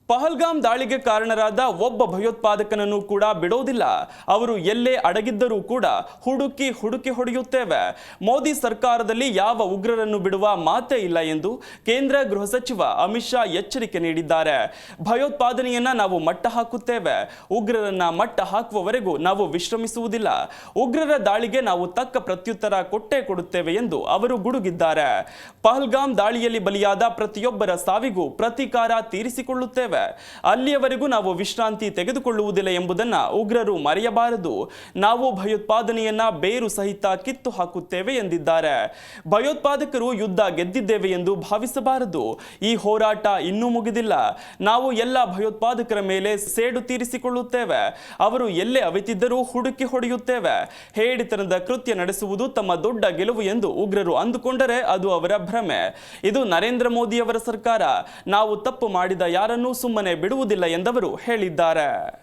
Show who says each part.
Speaker 1: ಪಹಲ್ಗಾಮ್ ದಾಳಿಗೆ ಕಾರಣರಾದ ಒಬ್ಬ ಭಯೋತ್ಪಾದಕನನ್ನು ಕೂಡ ಬಿಡೋದಿಲ್ಲ. ಅವರು ಎಲ್ಲೇ ಅಡಗಿದ್ದರೂ ಕೂಡ ಹುಡುಕಿ ಹೊಡೆಯುತ್ತೇವೆ. ಮೋದಿ ಸರ್ಕಾರದಲ್ಲಿ ಯಾವ ಉಗ್ರರನ್ನು ಬಿಡುವ ಮಾತೇ ಇಲ್ಲ ಎಂದು ಕೇಂದ್ರ ಗೃಹ ಸಚಿವ ಅಮಿತ್ ಶಾ ಎಚ್ಚರಿಕೆ ನೀಡಿದ್ದಾರೆ. ಭಯೋತ್ಪಾದನೆಯನ್ನ ನಾವು ಮಟ್ಟ ಹಾಕುತ್ತೇವೆ. ಉಗ್ರರನ್ನ ಮಟ್ಟ ಹಾಕುವವರೆಗೂ ನಾವು ವಿಶ್ರಮಿಸುವುದಿಲ್ಲ. ಉಗ್ರರ ದಾಳಿಗೆ ನಾವು ತಕ್ಕ ಪ್ರತ್ಯುತ್ತರ ಕೊಡುತ್ತೇವೆ ಎಂದು ಅವರು ಗುಡುಗಿದ್ದಾರೆ. ಪಹಲ್ಗಾಮ್ ದಾಳಿಯಲ್ಲಿ ಬಲಿಯಾದ ಪ್ರತಿಯೊಬ್ಬರ ಸಾವಿಗೂ ಪ್ರತೀಕಾರ ತೀರಿಸಿಕೊಳ್ಳುತ್ತೇವೆ. ಅಲ್ಲಿಯವರೆಗೂ ನಾವು ವಿಶ್ರಾಂತಿ ತೆಗೆದುಕೊಳ್ಳುವುದಿಲ್ಲ ಎಂಬುದನ್ನು ಉಗ್ರರು ಮರೆಯಬಾರದು. ನಾವು ಭಯೋತ್ಪಾದನೆಯನ್ನ ಬೇರು ಸಹಿತ ಕಿತ್ತು ಹಾಕುತ್ತೇವೆ ಎಂದಿದ್ದಾರೆ. ಭಯೋತ್ಪಾದಕರು ಯುದ್ಧ ಗೆದ್ದಿದ್ದೇವೆ ಎಂದು ಭಾವಿಸಬಾರದು. ಈ ಹೋರಾಟ ಇನ್ನೂ ಮುಗಿದಿಲ್ಲ. ನಾವು ಎಲ್ಲ ಭಯೋತ್ಪಾದಕರ ಮೇಲೆ ಸೇಡು ತೀರಿಸಿಕೊಳ್ಳುತ್ತೇವೆ. ಅವರು ಎಲ್ಲೇ ಅವಿತಿದ್ದರೂ ಹುಡುಕಿ ಹೊಡೆಯುತ್ತೇವೆ. ಹೇಡಿತನದ ಕೃತ್ಯ ನಡೆಸುವುದು ತಮ್ಮ ದೊಡ್ಡ ಗೆಲುವು ಎಂದು ಉಗ್ರರು ಅಂದುಕೊಂಡರೆ ಅದು ಅವರ ಭ್ರಮೆ. ಇದು ನರೇಂದ್ರ ಮೋದಿ ಅವರ ಸರ್ಕಾರ. ನಾವು ತಪ್ಪು ಮಾಡಿದ ಯಾರನ್ನೂ ಸುಮ್ಮನೆ ಬಿಡುವುದಿಲ್ಲ ಎಂದವರು ಹೇಳಿದ್ದಾರೆ.